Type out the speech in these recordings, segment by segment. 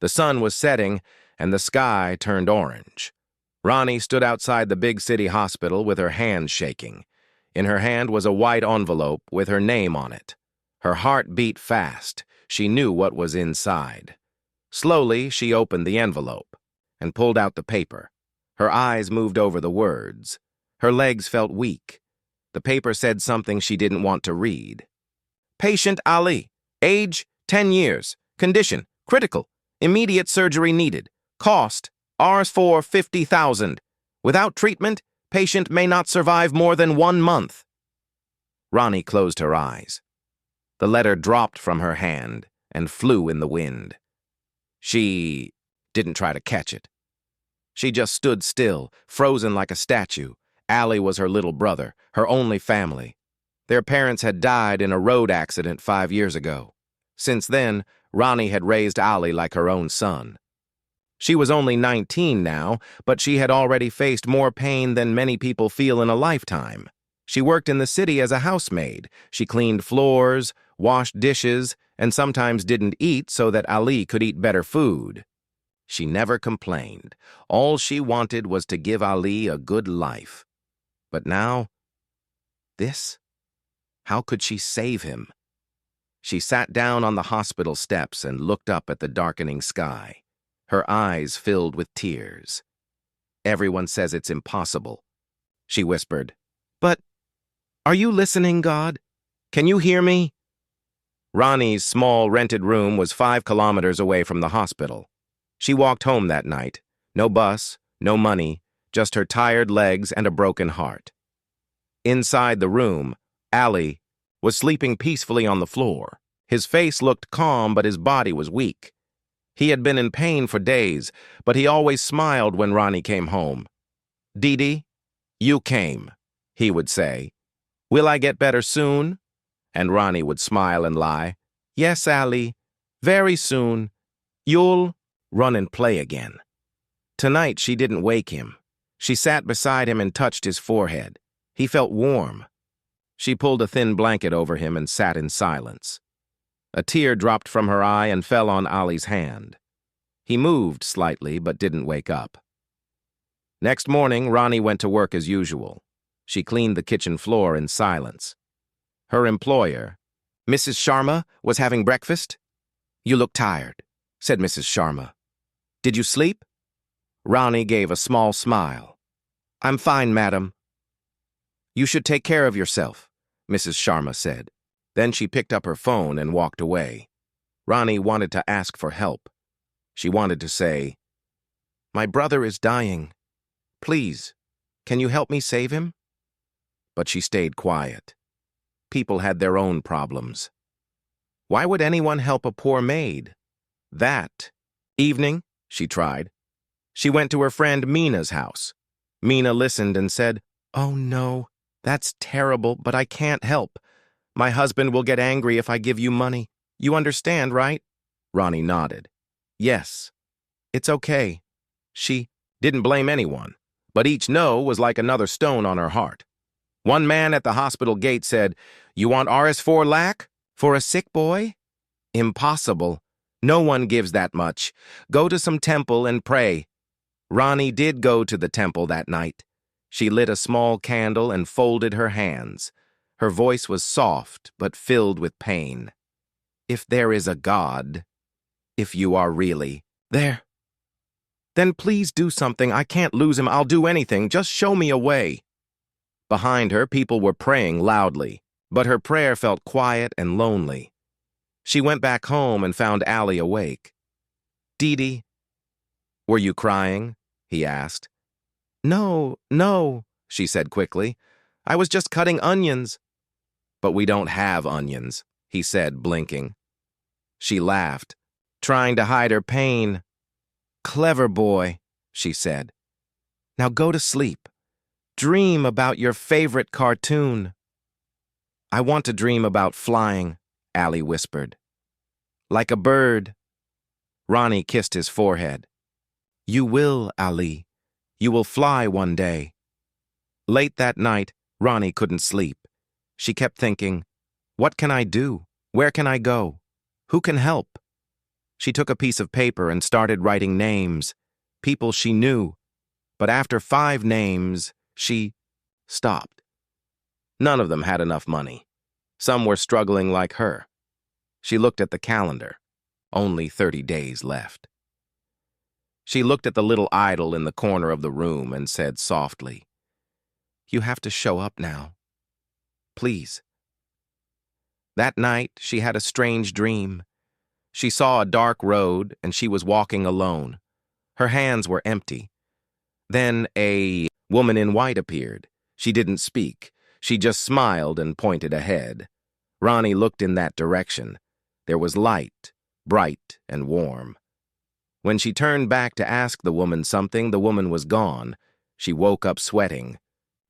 The sun was setting, and the sky turned orange. Ronnie stood outside the big city hospital with her hands shaking. In her hand was a white envelope with her name on it. Her heart beat fast. She knew what was inside. Slowly, she opened the envelope and pulled out the paper. Her eyes moved over the words. Her legs felt weak. The paper said something she didn't want to read. Patient Ali. Age, 10 years. Condition, critical. Immediate surgery needed. Cost, Rs for 50,000. Without treatment, patient may not survive more than 1 month. Ronnie closed her eyes. The letter dropped from her hand and flew in the wind. She didn't try to catch it. She just stood still, frozen like a statue. Ali was her little brother, her only family. Their parents had died in a road accident 5 years ago. Since then, Ronnie had raised Ali like her own son. She was only 19 now, but she had already faced more pain than many people feel in a lifetime. She worked in the city as a housemaid. She cleaned floors, washed dishes, and sometimes didn't eat so that Ali could eat better food. She never complained. All she wanted was to give Ali a good life. But now, this? How could she save him? She sat down on the hospital steps and looked up at the darkening sky. Her eyes filled with tears. Everyone says it's impossible, she whispered. But, are you listening, God? Can you hear me? Ronnie's small rented room was 5 kilometers away from the hospital. She walked home that night. No bus, no money, just her tired legs and a broken heart. Inside the room, Ali was sleeping peacefully on the floor. His face looked calm, but his body was weak. He had been in pain for days, but he always smiled when Ronnie came home. Didi, you came, he would say. Will I get better soon? And Ronnie would smile and lie. Yes, Ali, very soon. You'll run and play again. Tonight she didn't wake him. She sat beside him and touched his forehead. He felt warm. She pulled a thin blanket over him and sat in silence. A tear dropped from her eye and fell on Ali's hand. He moved slightly but didn't wake up. Next morning, Ronnie went to work as usual. She cleaned the kitchen floor in silence. Her employer, Mrs. Sharma, was having breakfast. You look tired, said Mrs. Sharma. Did you sleep? Ronnie gave a small smile. I'm fine, madam. You should take care of yourself, Mrs. Sharma said. Then she picked up her phone and walked away. Ronnie wanted to ask for help. She wanted to say, My brother is dying. Please, can you help me save him? But she stayed quiet. People had their own problems. Why would anyone help a poor maid? That evening, she tried. She went to her friend Mina's house. Mina listened and said, Oh no, that's terrible, but I can't help. My husband will get angry if I give you money. You understand, right? Ronnie nodded. Yes, it's okay. She didn't blame anyone, but each no was like another stone on her heart. One man at the hospital gate said, You want RS4 lac? For a sick boy? Impossible. No one gives that much. Go to some temple and pray. Ronnie did go to the temple that night. She lit a small candle and folded her hands. Her voice was soft but filled with pain. If there is a God, if you are really there, then please do something. I can't lose him. I'll do anything. Just show me a way. Behind her, people were praying loudly, but her prayer felt quiet and lonely. She went back home and found Ali awake. Didi, were you crying? He asked. No, she said quickly. I was just cutting onions. But we don't have onions, he said, blinking. She laughed, trying to hide her pain. Clever boy, she said. Now go to sleep. Dream about your favorite cartoon. I want to dream about flying, Ali whispered. Like a bird. Ronnie kissed his forehead. You will, Ali. You will fly one day. Late that night, Ronnie couldn't sleep. She kept thinking, what can I do? Where can I go? Who can help? She took a piece of paper and started writing names, people she knew. But after 5 names, she stopped. None of them had enough money. Some were struggling like her. She looked at the calendar. Only 30 days left. She looked at the little idol in the corner of the room and said softly, "You have to show up now. Please." That night, she had a strange dream. She saw a dark road and she was walking alone. Her hands were empty. Then a woman in white appeared. She didn't speak. She just smiled and pointed ahead. Ronnie looked in that direction. There was light, bright and warm. When she turned back to ask the woman something, the woman was gone. She woke up sweating.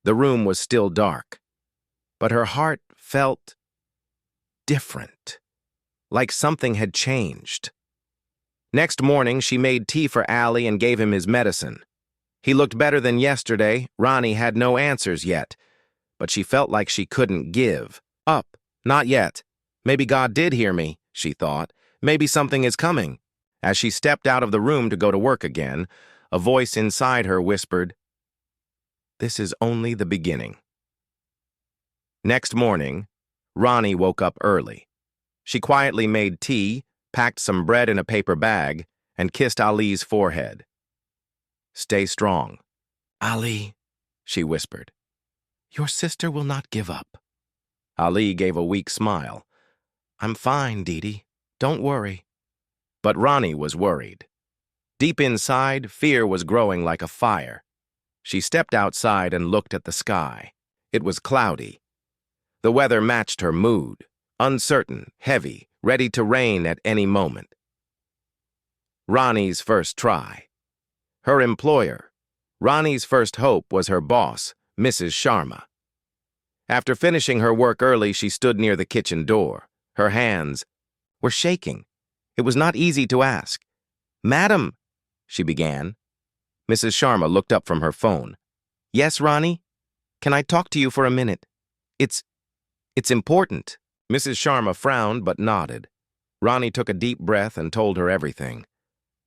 The room was still dark. But her heart felt different, like something had changed. Next morning, she made tea for Allie and gave him his medicine. He looked better than yesterday. Ronnie had no answers yet, but she felt like she couldn't give up. Not yet. Maybe God did hear me, she thought. Maybe something is coming. As she stepped out of the room to go to work again, a voice inside her whispered, "This is only the beginning." Next morning, Ronnie woke up early. She quietly made tea, packed some bread in a paper bag, and kissed Ali's forehead. "Stay strong." "Ali," she whispered, "your sister will not give up." Ali gave a weak smile. "I'm fine, Dee. Don't worry." But Ronnie was worried. Deep inside, fear was growing like a fire. She stepped outside and looked at the sky. It was cloudy. The weather matched her mood, uncertain, heavy, ready to rain at any moment. Ronnie's first try. Her employer. Ronnie's first hope was her boss, Mrs. Sharma. After finishing her work early, she stood near the kitchen door. Her hands were shaking. It was not easy to ask. "Madam," she began. Mrs. Sharma looked up from her phone. "Yes, Ronnie? Can I talk to you for a minute? It's important." Mrs. Sharma frowned but nodded. Ronnie took a deep breath and told her everything.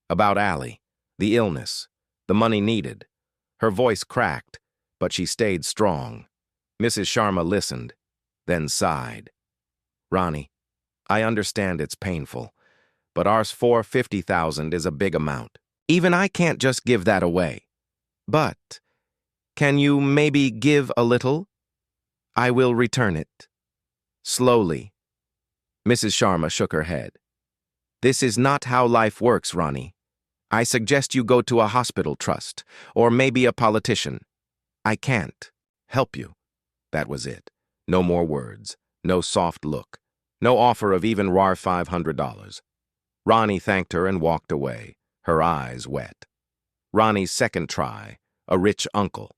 About Ali, the illness, the money needed. Her voice cracked, but she stayed strong. Mrs. Sharma listened, then sighed. "Ronnie, I understand it's painful, but ours $450,000 is a big amount. Even I can't just give that away. But can you maybe give a little? I will return it." Slowly. Mrs. Sharma shook her head. "This is not how life works, Ronnie. I suggest you go to a hospital trust, or maybe a politician. I can't help you." That was it. No more words, no soft look, no offer of even raw $500. Ronnie thanked her and walked away, her eyes wet. Ronnie's second try, a rich uncle.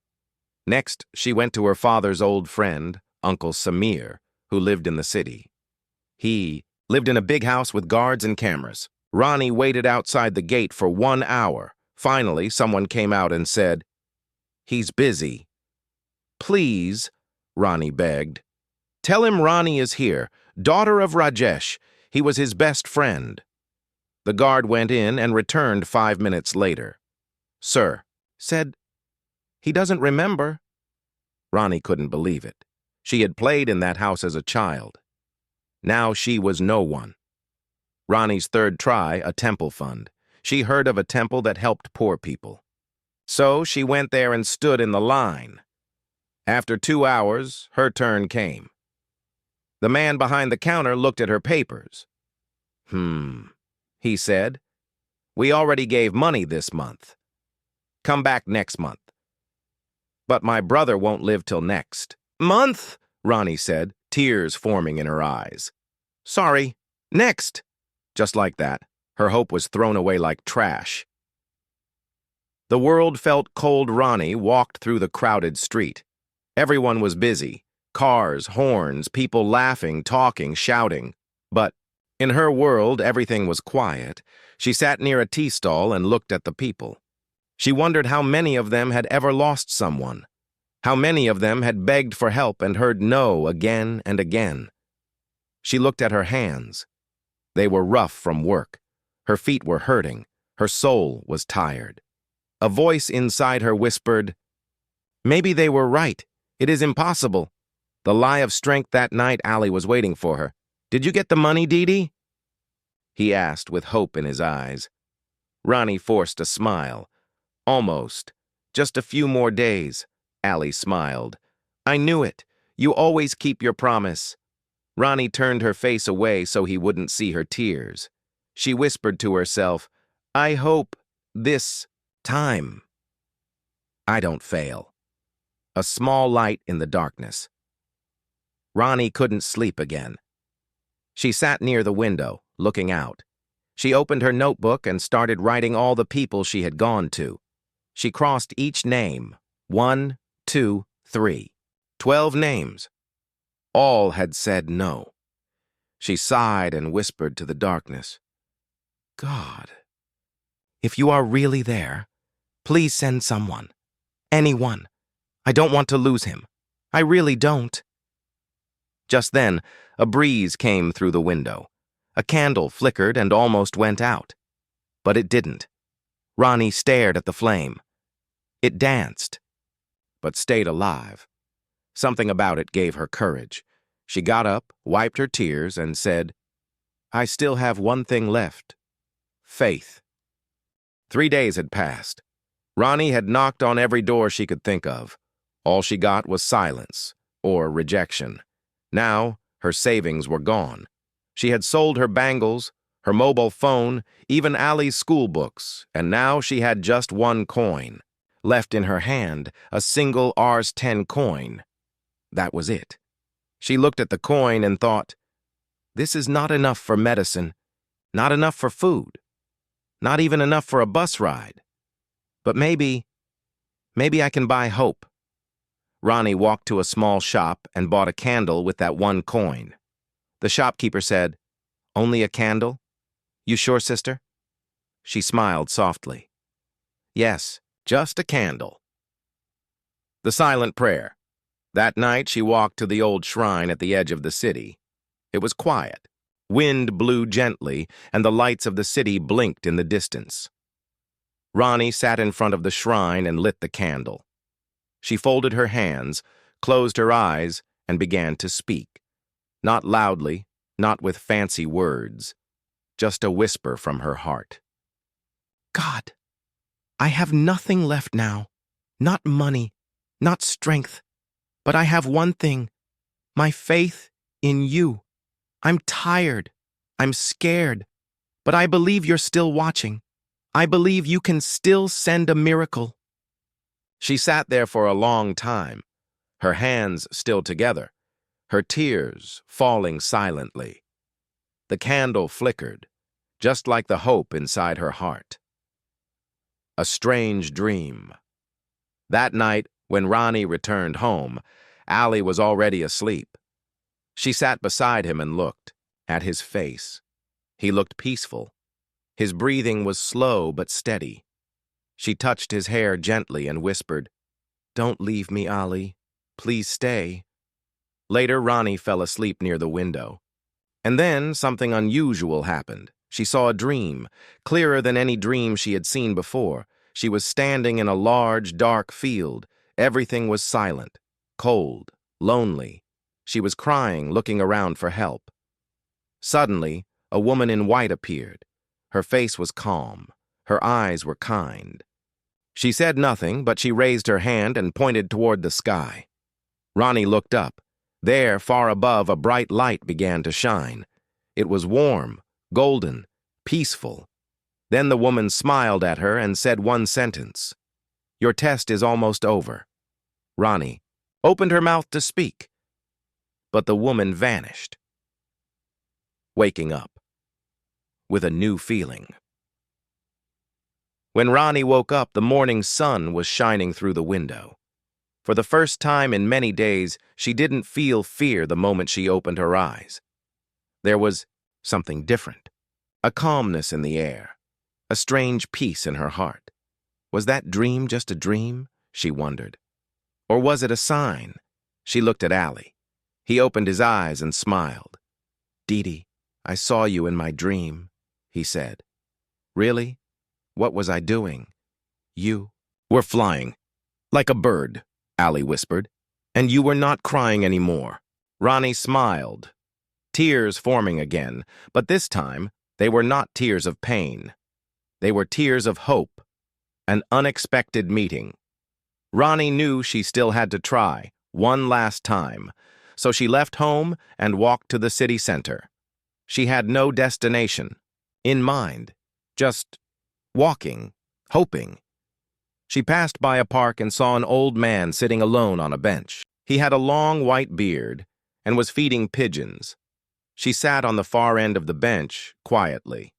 Next, she went to her father's old friend, Uncle Samir, who lived in the city. He lived in a big house with guards and cameras. Ronnie waited outside the gate for 1 hour. Finally, someone came out and said, "He's busy." "Please," Ronnie begged. "Tell him Ronnie is here, daughter of Rajesh. He was his best friend." The guard went in and returned 5 minutes later. "Sir," said, "he doesn't remember." Ronnie couldn't believe it. She had played in that house as a child. Now she was no one. Ronnie's third try, a temple fund. She heard of a temple that helped poor people. So she went there and stood in the line. After 2 hours, her turn came. The man behind the counter looked at her papers. He said, "We already gave money this month. Come back next month." "But my brother won't live till next month," Ronnie said, tears forming in her eyes. "Sorry, next." Just like that, her hope was thrown away like trash. The world felt cold. Ronnie walked through the crowded street. Everyone was busy. Cars, horns, people laughing, talking, shouting. But in her world, everything was quiet. She sat near a tea stall and looked at the people. She wondered how many of them had ever lost someone. How many of them had begged for help and heard no again and again. She looked at her hands. They were rough from work. Her feet were hurting. Her soul was tired. A voice inside her whispered, "Maybe they were right. It is impossible." The lie of strength that night. Allie was waiting for her. "Did you get the money, Dee?" he asked with hope in his eyes. Ronnie forced a smile. "Almost. Just a few more days." Allie smiled. "I knew it. You always keep your promise." Ronnie turned her face away so he wouldn't see her tears. She whispered to herself, "I hope this time I don't fail." A small light in the darkness. Ronnie couldn't sleep again. She sat near the window, looking out. She opened her notebook and started writing all the people she had gone to. She crossed each name. 1, 2, 3. 12 names. All had said no. She sighed and whispered to the darkness, "God, if you are really there, please send someone. Anyone. I don't want to lose him. I really don't." Just then, a breeze came through the window. A candle flickered and almost went out. But it didn't. Ronnie stared at the flame. It danced, but stayed alive. Something about it gave her courage. She got up, wiped her tears, and said, "I still have one thing left. Faith." 3 days had passed. Ronnie had knocked on every door she could think of. All she got was silence, or rejection. Now, her savings were gone. She had sold her bangles, her mobile phone, even Allie's school books, and now she had just 1 coin. Left in her hand, a single Rs10 coin. That was it. She looked at the coin and thought, "This is not enough for medicine, not enough for food, not even enough for a bus ride. But maybe I can buy hope." Ronnie walked to a small shop and bought a candle with that 1 coin. The shopkeeper said, "Only a candle? You sure, sister?" She smiled softly. "Yes, just a candle." The silent prayer. That night she walked to the old shrine at the edge of the city. It was quiet. Wind blew gently, and the lights of the city blinked in the distance. Ronnie sat in front of the shrine and lit the candle. She folded her hands, closed her eyes, and began to speak. Not loudly, not with fancy words, just a whisper from her heart. "God, I have nothing left now, not money, not strength, but I have one thing, my faith in you. I'm tired, I'm scared, but I believe you're still watching. I believe you can still send a miracle." She sat there for a long time, her hands still together, her tears falling silently. The candle flickered, just like the hope inside her heart. A strange dream. That night, when Ronnie returned home, Allie was already asleep. She sat beside him and looked at his face. He looked peaceful. His breathing was slow but steady. She touched his hair gently and whispered, "Don't leave me, Allie. Please stay." Later, Ronnie fell asleep near the window. And then something unusual happened. She saw a dream, clearer than any dream she had seen before. She was standing in a large, dark field. Everything was silent, cold, lonely. She was crying, looking around for help. Suddenly, a woman in white appeared. Her face was calm. Her eyes were kind. She said nothing, but she raised her hand and pointed toward the sky. Ronnie looked up. There, far above, a bright light began to shine. It was warm, golden, peaceful. Then the woman smiled at her and said one sentence. "Your test is almost over." Ronnie opened her mouth to speak, but the woman vanished. Waking up with a new feeling. When Ronnie woke up, the morning sun was shining through the window. For the first time in many days, she didn't feel fear the moment she opened her eyes. There was something different, a calmness in the air, a strange peace in her heart. Was that dream just a dream? She wondered. Or was it a sign? She looked at Allie. He opened his eyes and smiled. "Dee, I saw you in my dream," he said. Really? What was I doing? You were flying, like a bird, Allie whispered, and you were not crying anymore. Ronnie smiled, tears forming again, but this time they were not tears of pain. They were tears of hope, an unexpected meeting. Ronnie knew she still had to try, one last time, so she left home and walked to the city center. She had no destination in mind, just walking, hoping. She passed by a park and saw an old man sitting alone on a bench. He had a long white beard and was feeding pigeons. She sat on the far end of the bench, quietly.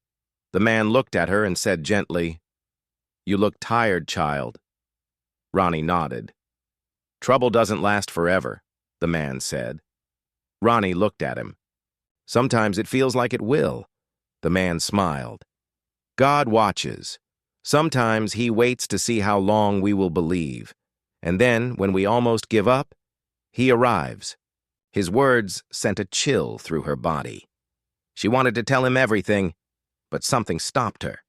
The man looked at her and said gently, "You look tired, child." Ronnie nodded. "Trouble doesn't last forever," the man said. Ronnie looked at him. "Sometimes it feels like it will." The man smiled. "God watches. Sometimes he waits to see how long we will believe. And then, when we almost give up, he arrives." His words sent a chill through her body. She wanted to tell him everything, but something stopped her.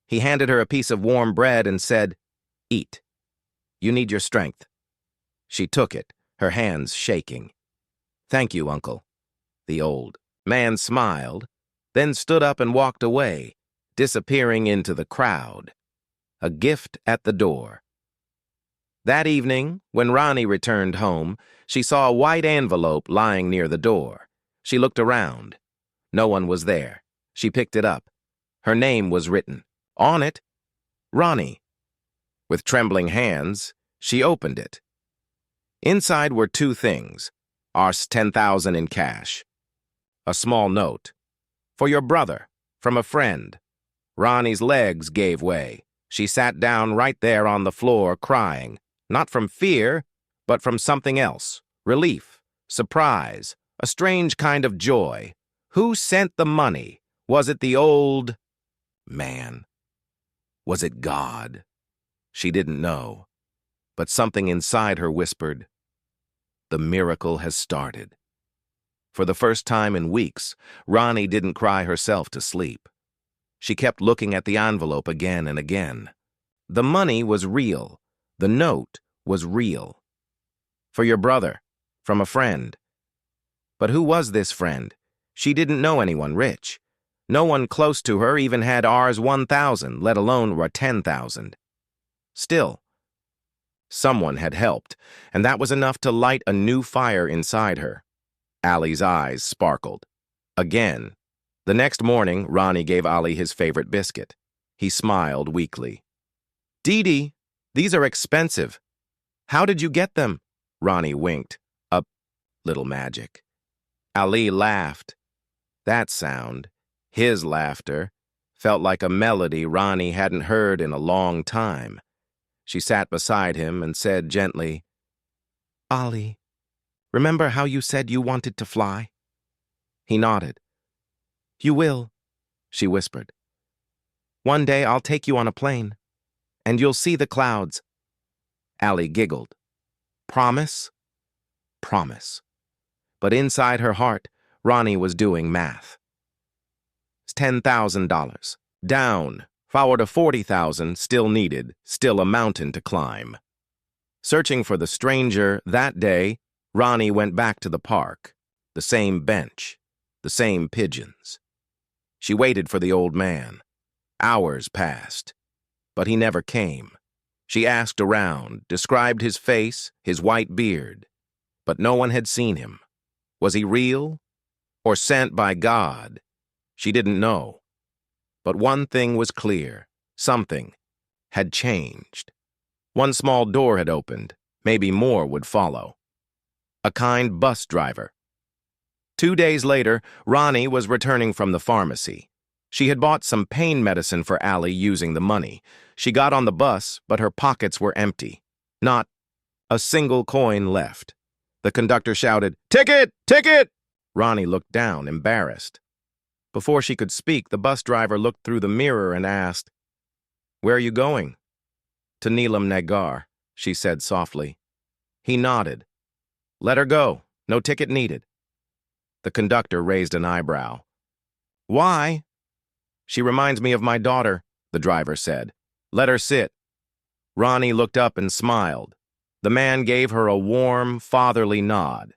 He handed her a piece of warm bread and said, "Eat. You need your strength." She took it, her hands shaking. "Thank you, Uncle." The old man smiled, then stood up and walked away, disappearing into the crowd. A gift at the door. That evening, when Ronnie returned home, she saw a white envelope lying near the door. She looked around. No one was there. She picked it up. Her name was written. On it, Ronnie. With trembling hands, she opened it. Inside were two things. Rs 10,000 in cash. A small note. "For your brother, from a friend." Ronnie's legs gave way. She sat down right there on the floor, crying, not from fear, but from something else. Relief, surprise, a strange kind of joy. Who sent the money? Was it the old man? Was it God? She didn't know, but something inside her whispered, "The miracle has started." For the first time in weeks, Ronnie didn't cry herself to sleep. She kept looking at the envelope again and again. The money was real. The note was real. "For your brother, from a friend." But who was this friend? She didn't know anyone rich. No one close to her even had Rs 1,000, let alone Rs 10,000. Still, someone had helped, and that was enough to light a new fire inside her. Allie's eyes sparkled. Again. The next morning, Ronnie gave Allie his favorite biscuit. He smiled weakly. "Dee Dee, these are expensive. How did you get them?" Ronnie winked. "A little magic." Allie laughed. That sound, his laughter, felt like a melody Ronnie hadn't heard in a long time. She sat beside him and said gently, "Ollie, remember how you said you wanted to fly?" He nodded. "You will," she whispered. "One day I'll take you on a plane, and you'll see the clouds." Allie giggled. "Promise?" "Promise." But inside her heart, Ronnie was doing math. It's $10,000. Down, forward to 40,000, still needed, still a mountain to climb. Searching for the stranger, that day, Ronnie went back to the park. The same bench, the same pigeons. She waited for the old man. Hours passed, but he never came. She asked around, described his face, his white beard, but no one had seen him. Was he real or sent by God? She didn't know. But one thing was clear. Something had changed. One small door had opened. Maybe more would follow. A kind bus driver. 2 days later, Ronnie was returning from the pharmacy. She had bought some pain medicine for Allie using the money. She got on the bus, but her pockets were empty. Not a single coin left. The conductor shouted, "Ticket! Ticket!" Ronnie looked down, embarrassed. Before she could speak, the bus driver looked through the mirror and asked, "Where are you going?" "To Neelam Nagar," she said softly. He nodded. "Let her go. No ticket needed." The conductor raised an eyebrow. "Why?" She reminds me of my daughter, the driver said. Let her sit. Ronnie looked up and smiled. The man gave her a warm, fatherly nod.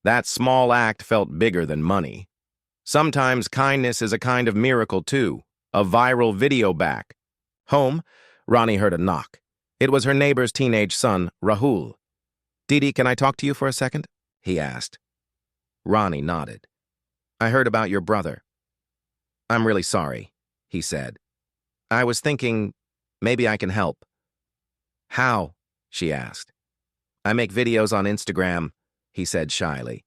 That small act felt bigger than money. Sometimes kindness is a kind of miracle, too. A viral video back. Home, Ronnie heard a knock. It was her neighbor's teenage son, Rahul. Didi, can I talk to you for a second? He asked. Ronnie nodded. I heard about your brother. I'm really sorry, he said. I was thinking maybe I can help. How? She asked. I make videos on Instagram, he said shyly.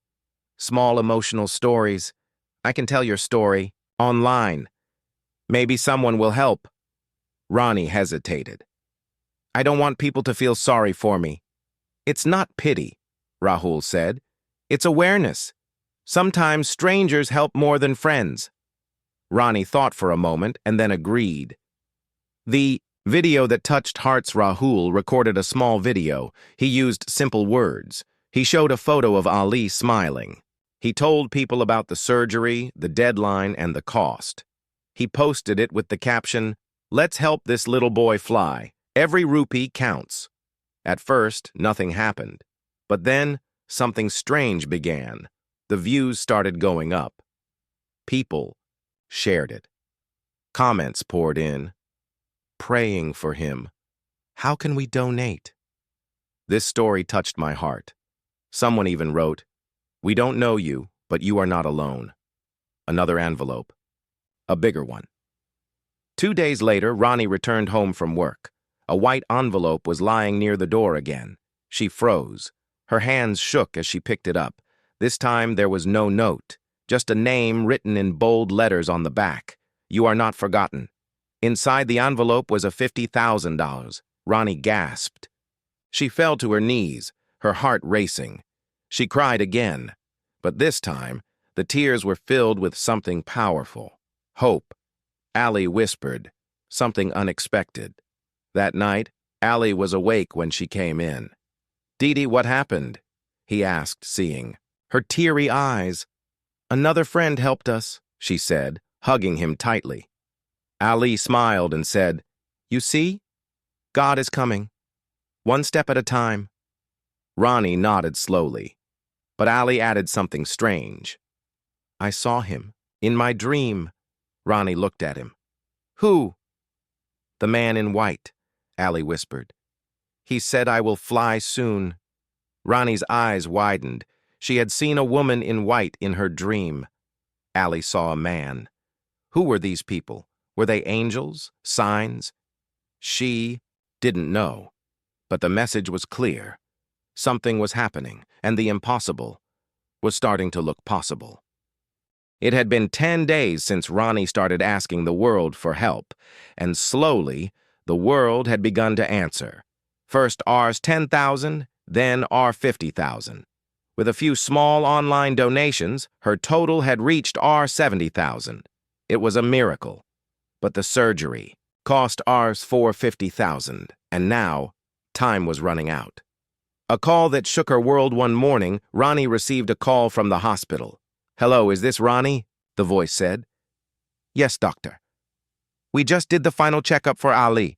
Small emotional stories. I can tell your story online. Maybe someone will help. Ronnie hesitated. I don't want people to feel sorry for me. It's not pity, Rahul said. It's awareness. Sometimes strangers help more than friends. Ronnie thought for a moment and then agreed. The video that touched hearts. Rahul recorded a small video. He used simple words. He showed a photo of Ali smiling. He told people about the surgery, the deadline, and the cost. He posted it with the caption, Let's help this little boy fly. Every rupee counts. At first, nothing happened. But then, something strange began. The views started going up. People shared it. Comments poured in. Praying for him. How can we donate? This story touched my heart. Someone even wrote, We don't know you, but you are not alone. Another envelope. A bigger one. 2 days later, Ronnie returned home from work. A white envelope was lying near the door again. She froze. Her hands shook as she picked it up. This time there was no note, just a name written in bold letters on the back. You are not forgotten. Inside the envelope was a $50,000. Ronnie gasped. She fell to her knees, her heart racing. She cried again, but this time the tears were filled with something powerful. Hope. Ali whispered, something unexpected. That night, Ali was awake when she came in. Didi, what happened? He asked, seeing. Her teary eyes. Another friend helped us, she said, hugging him tightly. Ali smiled and said, You see? God is coming. One step at a time. Ronnie nodded slowly, but Ali added something strange. I saw him, in my dream. Ronnie looked at him. Who? The man in white, Ali whispered. He said I will fly soon. Ronnie's eyes widened. She had seen a woman in white in her dream. Ali saw a man. Who were these people? Were they angels? Signs? She didn't know. But the message was clear. Something was happening, and the impossible was starting to look possible. It had been 10 days since Ronnie started asking the world for help, and slowly, the world had begun to answer. First Rs 10,000, then Rs 50,000. With a few small online donations, her total had reached Rs 70,000. It was a miracle. But the surgery cost Rs 450,000, and now, time was running out. A call that shook her world. One morning, Ronnie received a call from the hospital. Hello, is this Ronnie? The voice said. Yes, doctor. We just did the final checkup for Ali.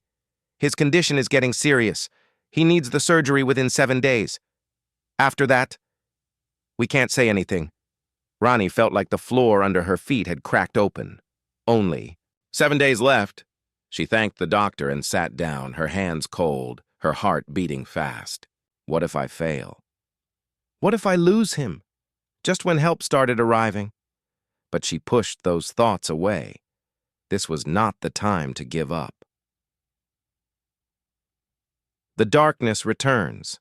His condition is getting serious. He needs the surgery within 7 days. After that, we can't say anything. Ronnie felt like the floor under her feet had cracked open. Only 7 days left. She thanked the doctor and sat down, her hands cold, her heart beating fast. What if I fail? What if I lose him? Just when help started arriving. But she pushed those thoughts away. This was not the time to give up. The darkness returns.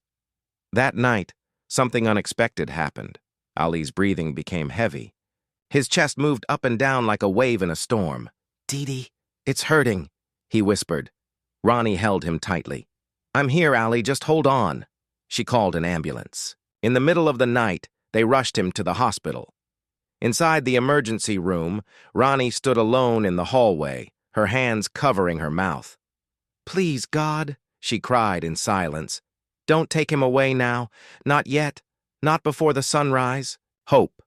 That night, something unexpected happened. Ali's breathing became heavy. His chest moved up and down like a wave in a storm. Didi, it's hurting, he whispered. Ronnie held him tightly. I'm here, Ali, just hold on. She called an ambulance. In the middle of the night, they rushed him to the hospital. Inside the emergency room, Ronnie stood alone in the hallway, her hands covering her mouth. Please, God, she cried in silence. Don't take him away now. Not yet. Not before the sunrise. Hope.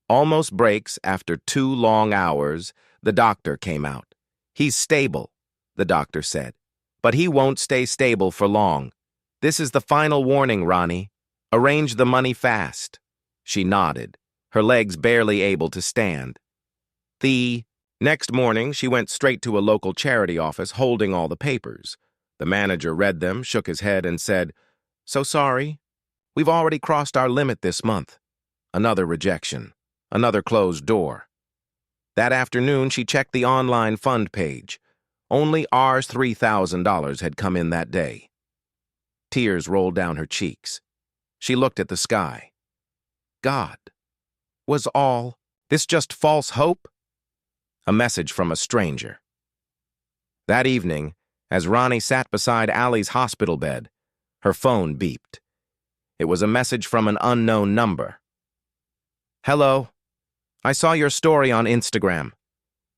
Almost breaks after 2 long hours, The doctor came out. "He's stable," the doctor said. "But he won't stay stable for long. This is the final warning, Ronnie. Arrange the money fast." She nodded, her legs barely able to stand. The next morning, she went straight to a local charity office holding all the papers. The manager read them, shook his head, and said, "So sorry. We've already crossed our limit this month." Another rejection. Another closed door. That afternoon, she checked the online fund page. Only Rs $3,000 had come in that day. Tears rolled down her cheeks. She looked at the sky. God, was all this just false hope? A message from a stranger. That evening, as Ronnie sat beside Allie's hospital bed, her phone beeped. It was a message from an unknown number. "Hello. I saw your story on Instagram.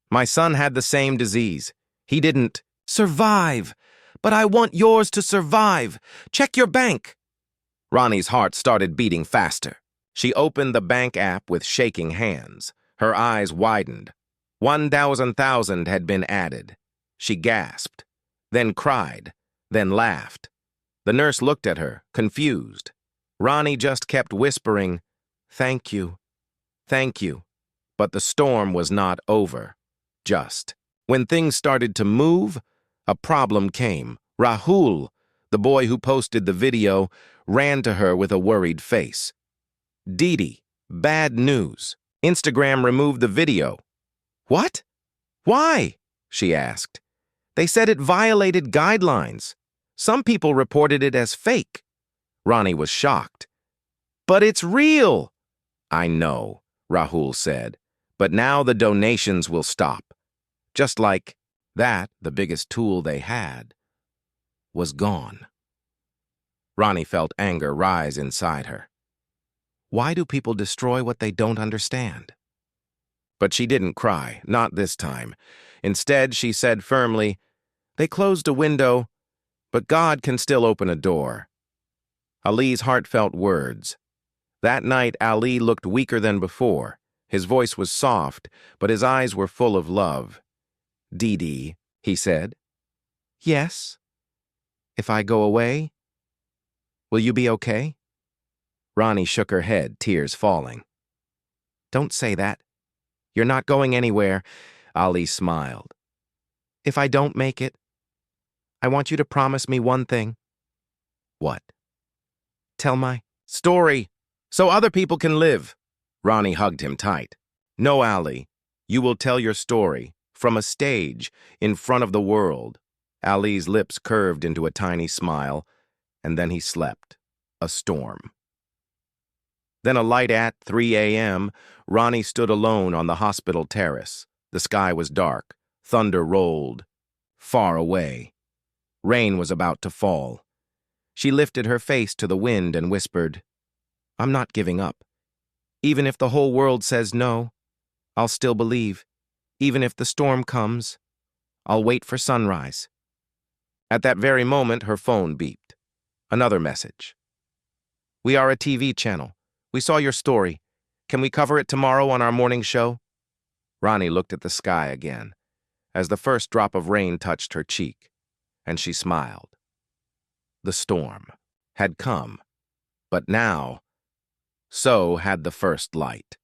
My son had the same disease. He didn't survive, but I want yours to survive. Check your bank." Ronnie's heart started beating faster. She opened the bank app with shaking hands. Her eyes widened. 1,000 had been added. She gasped, then cried, then laughed. The nurse looked at her, confused. Ronnie just kept whispering, "Thank you, thank you." But the storm was not over. Just. When things started to move, a problem came. Rahul, the boy who posted the video, ran to her with a worried face. "Didi, bad news. Instagram removed the video." "What? Why?" she asked. "They said it violated guidelines. Some people reported it as fake." Ronnie was shocked. "But it's real." "I know," Rahul said. "But now the donations will stop." Just like that, the biggest tool they had was gone. Ronnie felt anger rise inside her. Why do people destroy what they don't understand? But she didn't cry, not this time. Instead, she said firmly, "They closed a window, but God can still open a door." Ali's heartfelt words. That night, Ali looked weaker than before. His voice was soft, but his eyes were full of love. "Didi," he said. "Yes? If I go away, will you be okay?" Ronnie shook her head, tears falling. "Don't say that. You're not going anywhere," Ali smiled. "If I don't make it, I want you to promise me one thing." "What?" "Tell my story, so other people can live." Ronnie hugged him tight. "No, Ali, you will tell your story, from a stage, in front of the world." Ali's lips curved into a tiny smile, and then he slept. A storm. Then a light at 3 a.m., Ronnie stood alone on the hospital terrace. The sky was dark. Thunder rolled. Far away. Rain was about to fall. She lifted her face to the wind and whispered, "I'm not giving up. Even if the whole world says no, I'll still believe. Even if the storm comes, I'll wait for sunrise." At that very moment, her phone beeped. Another message. "We are a TV channel. We saw your story. Can we cover it tomorrow on our morning show?" Ronnie looked at the sky again, as the first drop of rain touched her cheek, and she smiled. The storm had come, but now, so had the first light.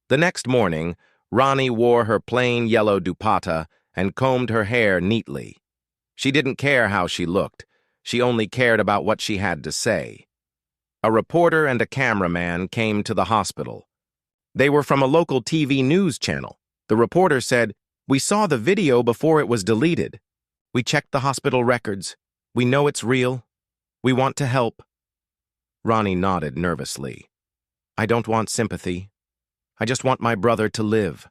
The next morning, Ronnie wore her plain yellow dupatta and combed her hair neatly. She didn't care how she looked. She only cared about what she had to say. A reporter and a cameraman came to the hospital. They were from a local TV news channel. The reporter said, "We saw the video before it was deleted. We checked the hospital records. We know it's real. We want to help." Ronnie nodded nervously. "I don't want sympathy. I just want my brother to live."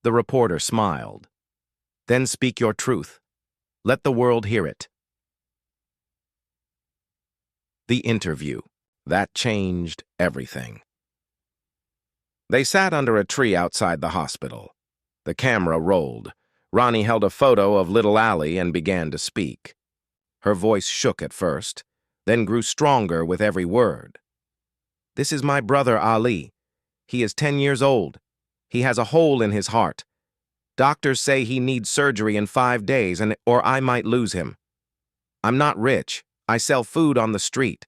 The reporter smiled. "Then speak your truth. Let the world hear it." The interview. That changed everything. They sat under a tree outside the hospital. The camera rolled. Ronnie held a photo of little Allie and began to speak. Her voice shook at first, then grew stronger with every word. "This is my brother Ali. He is 10 years old. He has a hole in his heart. Doctors say he needs surgery in 5 days or I might lose him. I'm not rich. I sell food on the street.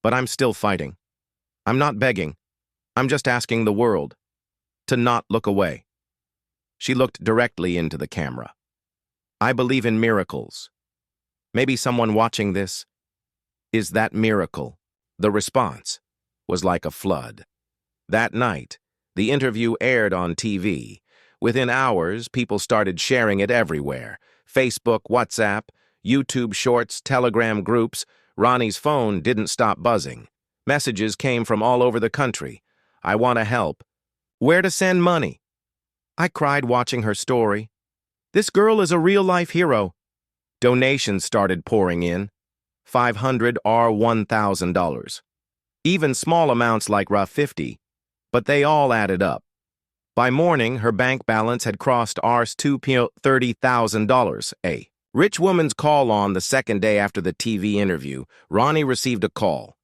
But I'm still fighting. I'm not begging. I'm just asking the world to not look away. She looked directly into the camera. I believe in miracles. Maybe someone watching this is that miracle. The response was like a flood. That night, the interview aired on TV. Within hours, people started sharing it everywhere. Facebook, WhatsApp, YouTube Shorts, Telegram groups. Ronnie's phone didn't stop buzzing. Messages came from all over the country. I want to help. Where to send money? I cried watching her story. This girl is a real-life hero. Donations started pouring in. $500 or $1,000. Even small amounts like $50, but they all added up. By morning, her bank balance had crossed $30,000. A rich woman's call on the second day after the TV interview. Ronnie received a call.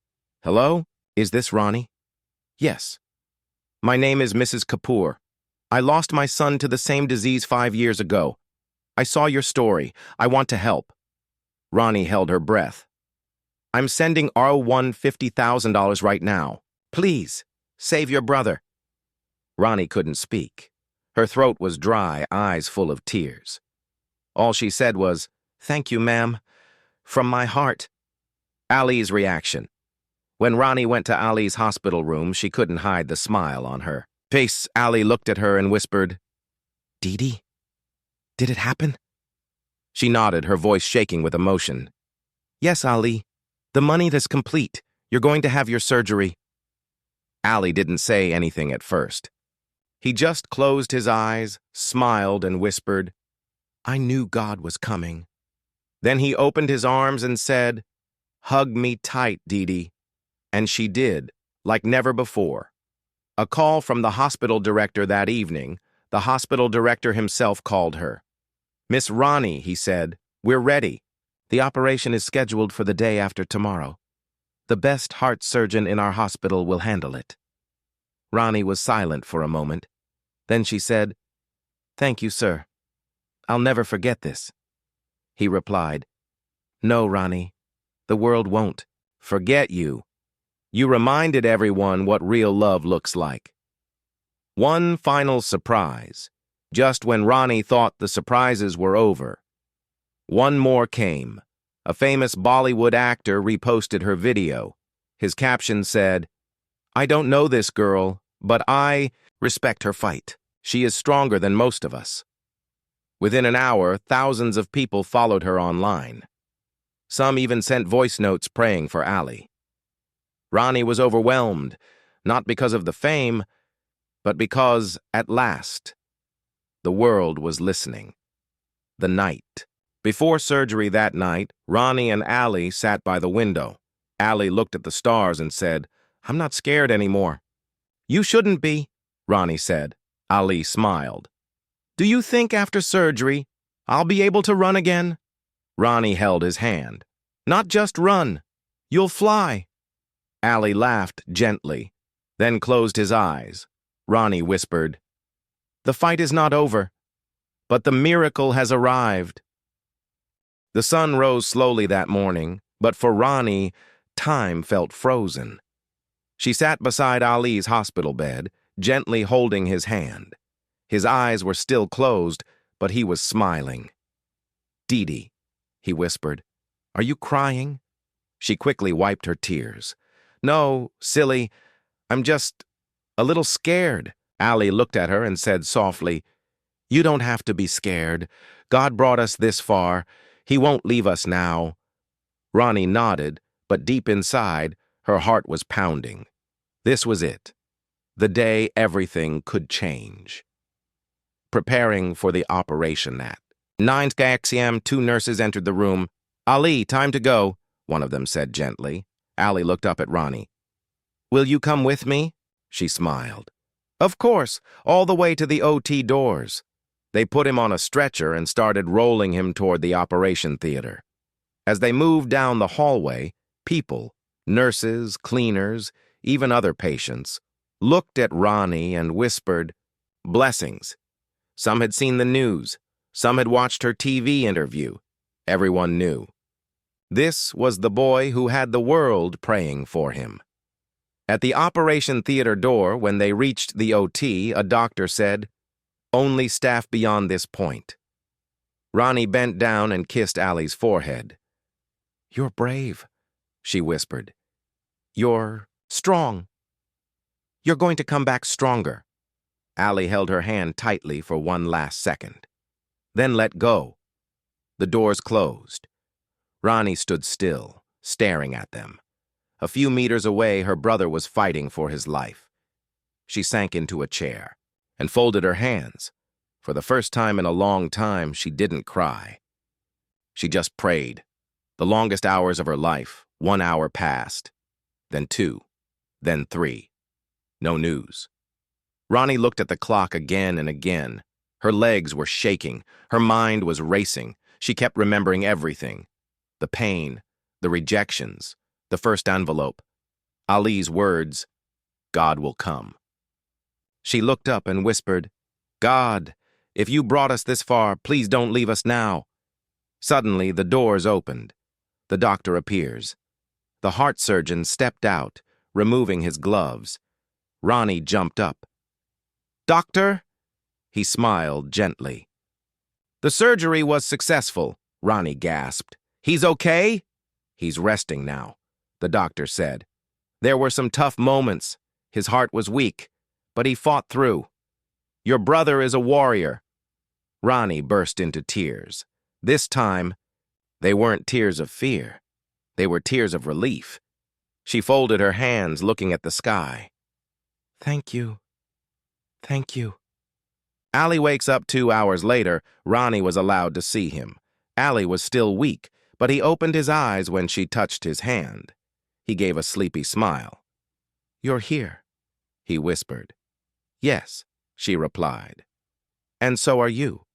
Hello? Is this Ronnie? Yes. My name is Mrs. Kapoor. I lost my son to the same disease 5 years ago. I saw your story. I want to help. Ronnie held her breath. I'm sending $50,000 right now. Please, save your brother. Ronnie couldn't speak. Her throat was dry, eyes full of tears. All she said was, "Thank you, ma'am. From my heart." Ali's reaction. When Ronnie went to Ali's hospital room, she couldn't hide the smile on her face. Ali looked at her and whispered, "Didi, did it happen?" She nodded, her voice shaking with emotion. "Yes, Ali. The money is complete. You're going to have your surgery." Ali didn't say anything at first. He just closed his eyes, smiled, and whispered, "I knew God was coming." Then he opened his arms and said, "Hug me tight, Didi." And she did, like never before. A call from the hospital director that evening. The hospital director himself called her. "Miss Ronnie," he said, "we're ready. The operation is scheduled for the day after tomorrow. The best heart surgeon in our hospital will handle it." Ronnie was silent for a moment. Then she said, "Thank you, sir. I'll never forget this." He replied, "No, Ronnie, the world won't forget you. You reminded everyone what real love looks like." One final surprise. Just when Ronnie thought the surprises were over, one more came. A famous Bollywood actor reposted her video. His caption said, "I don't know this girl, but I respect her fight. She is stronger than most of us." Within an hour, thousands of people followed her online. Some even sent voice notes praying for Ali. Ronnie was overwhelmed, not because of the fame, but because, at last, the world was listening. The night. Before surgery that night, Ronnie and Ali sat by the window. Ali looked at the stars and said, "I'm not scared anymore." "You shouldn't be," Ronnie said. Ali smiled. "Do you think after surgery, I'll be able to run again?" Ronnie held his hand. "Not just run. You'll fly." Ali laughed gently, then closed his eyes. Ronnie whispered, "The fight is not over, but the miracle has arrived." The sun rose slowly that morning, but for Ronnie, time felt frozen. She sat beside Ali's hospital bed, gently holding his hand. His eyes were still closed, but he was smiling. "Didi," he whispered, "are you crying?" She quickly wiped her tears. "No, silly, I'm just a little scared." Ali looked at her and said softly, "You don't have to be scared. God brought us this far. He won't leave us now." Ronnie nodded, but deep inside, her heart was pounding. This was it. The day everything could change. Preparing for the operation at 9 a.m., 2 nurses entered the room. "Ali, time to go," one of them said gently. Ali looked up at Ronnie. "Will you come with me?" She smiled. "Of course, all the way to the OT doors." They put him on a stretcher and started rolling him toward the operation theater. As they moved down the hallway, people, nurses, cleaners, even other patients, looked at Ronnie and whispered, "Blessings." Some had seen the news. Some had watched her TV interview. Everyone knew. This was the boy who had the world praying for him. At the operation theater door, when they reached the OT, a doctor said, "Only staff beyond this point." Ronnie bent down and kissed Allie's forehead. "You're brave," she whispered. "You're strong. You're going to come back stronger." Allie held her hand tightly for one last second, then let go. The doors closed. Ronnie stood still, staring at them. A few meters away, her brother was fighting for his life. She sank into a chair and folded her hands. For the first time in a long time, she didn't cry. She just prayed. The longest hours of her life. 1 hour passed, then 2, then 3. No news. Ronnie looked at the clock again and again. Her legs were shaking. Her mind was racing. She kept remembering everything. The pain, the rejections, the first envelope, Ali's words, "God will come." She looked up and whispered, "God, if you brought us this far, please don't leave us now." Suddenly, the doors opened. The doctor appears. The heart surgeon stepped out, removing his gloves. Ronnie jumped up. "Doctor?" He smiled gently. "The surgery was successful," Ronnie gasped. "He's okay?" "He's resting now," the doctor said. "There were some tough moments. His heart was weak, but he fought through. Your brother is a warrior." Ronnie burst into tears. This time, they weren't tears of fear. They were tears of relief. She folded her hands, looking at the sky. "Thank you. Thank you." Allie wakes up 2 hours later. Ronnie was allowed to see him. Allie was still weak, but he opened his eyes when she touched his hand. He gave a sleepy smile. "You're here," he whispered. "Yes," she replied. "And so are you."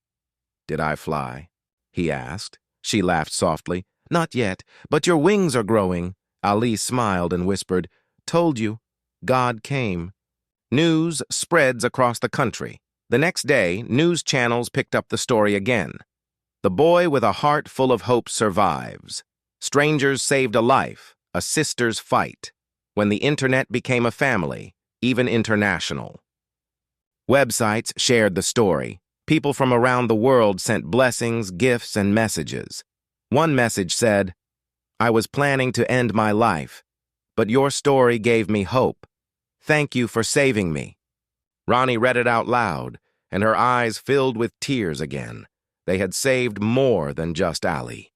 "Did I fly?" he asked. She laughed softly. "Not yet, but your wings are growing." Ali smiled and whispered, "Told you. God came." News spreads across the country. The next day, news channels picked up the story again. The boy with a heart full of hope survives. Strangers saved a life, a sister's fight. When the internet became a family, even international. Websites shared the story. People from around the world sent blessings, gifts, and messages. One message said, "I was planning to end my life, but your story gave me hope. Thank you for saving me." Ronnie read it out loud, and her eyes filled with tears again. They had saved more than just Allie.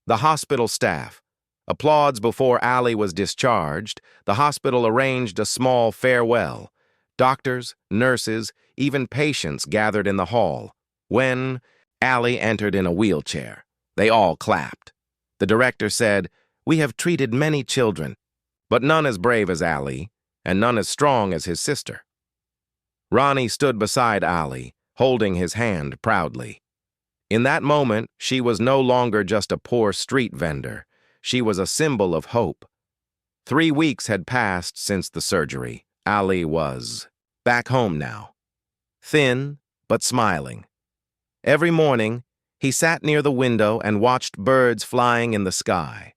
The hospital staff. Applauds before Allie was discharged. The hospital arranged a small farewell. Doctors, nurses, even patients gathered in the hall. When Allie entered in a wheelchair, they all clapped. The director said, "We have treated many children, but none as brave as Allie, and none as strong as his sister." Ronnie stood beside Allie, holding his hand proudly. In that moment, she was no longer just a poor street vendor. She was a symbol of hope. 3 weeks had passed since the surgery. Allie was back home now, thin but smiling. Every morning, he sat near the window and watched birds flying in the sky.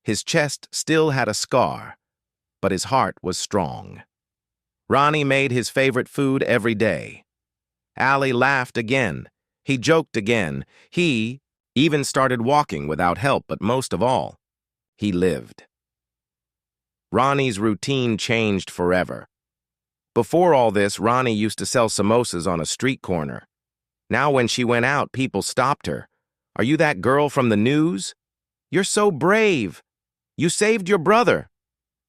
His chest still had a scar, but his heart was strong. Ronnie made his favorite food every day. Allie laughed again. He joked again. He even started walking without help, but most of all, he lived. Ronnie's routine changed forever. Before all this, Ronnie used to sell samosas on a street corner. Now when she went out, people stopped her. "Are you that girl from the news? You're so brave. You saved your brother."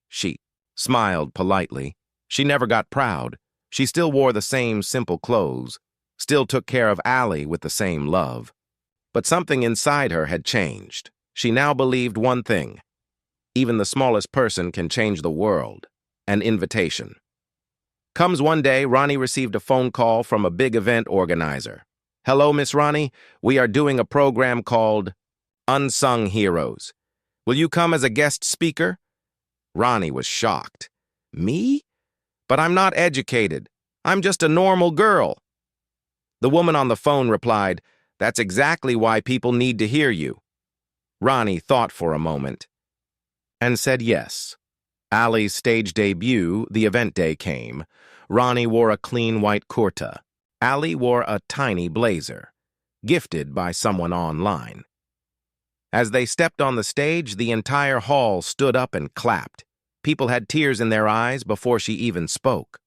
She smiled politely. She never got proud. She still wore the same simple clothes, still took care of Allie with the same love. But something inside her had changed. She now believed one thing. Even the smallest person can change the world. An invitation. Comes one day, Ronnie received a phone call from a big event organizer. "Hello, Miss Ronnie. We are doing a program called Unsung Heroes. Will you come as a guest speaker?" Ronnie was shocked. "Me? But I'm not educated." I'm just a normal girl." The woman on the phone replied, "That's exactly why people need to hear you." Ronnie thought for a moment and said yes. Allie's stage debut, the event day, came. Ronnie wore a clean white kurta. Allie wore a tiny blazer, gifted by someone online. As they stepped on the stage, the entire hall stood up and clapped. People had tears in their eyes before she even spoke.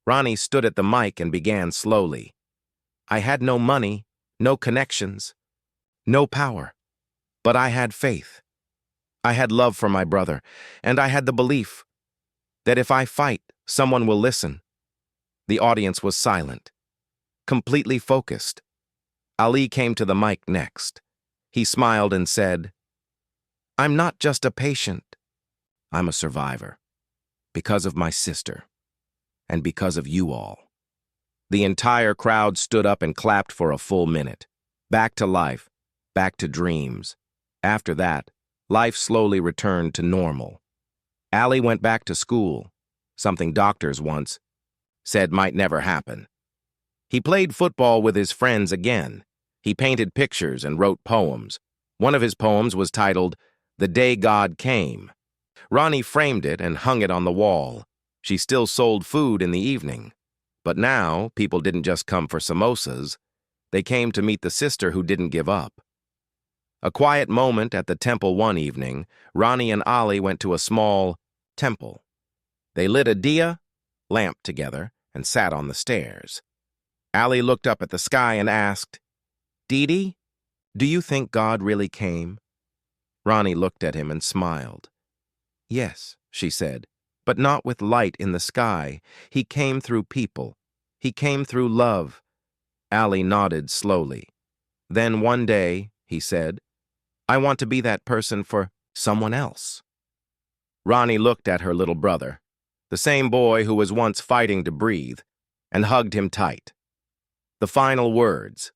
Ronnie stood at the mic and began slowly. "I had no money, no connections, no power, but I had faith. I had love for my brother, and I had the belief that if I fight, someone will listen." The audience was silent, completely focused. Ali came to the mic next. He smiled and said, "I'm not just a patient. I'm a survivor. Because of my sister. And because of you all." The entire crowd stood up and clapped for a full minute. Back to life, back to dreams. After that, life slowly returned to normal. Ali went back to school, something doctors once said might never happen. He played football with his friends again. He painted pictures and wrote poems. One of his poems was titled, "The Day God Came." Ronnie framed it and hung it on the wall. She still sold food in the evening. But now, people didn't just come for samosas. They came to meet the sister who didn't give up. A quiet moment at the temple one evening, Ronnie and Ali went to a small temple. They lit a diya lamp together and sat on the stairs. Ali looked up at the sky and asked, "Didi, do you think God really came?" Ronnie looked at him and smiled. "Yes," she said, "but not with light in the sky. He came through people. He came through love." Ali nodded slowly. "Then one day," he said, "I want to be that person for someone else." Ronnie looked at her little brother, the same boy who was once fighting to breathe, and hugged him tight. The final words.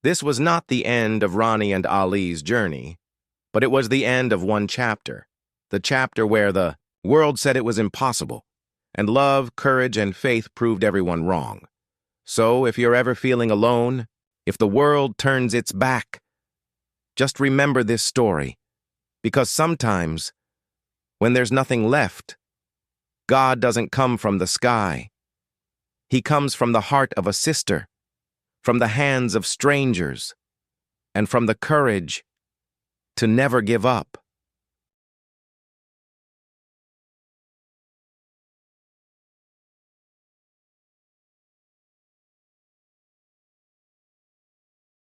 This was not the end of Ronnie and Ali's journey, but it was the end of one chapter, the chapter where the world said it was impossible, and love, courage, and faith proved everyone wrong. So if you're ever feeling alone, if the world turns its back, just remember this story, because sometimes, when there's nothing left, God doesn't come from the sky. He comes from the heart of a sister, from the hands of strangers, and from the courage to never give up.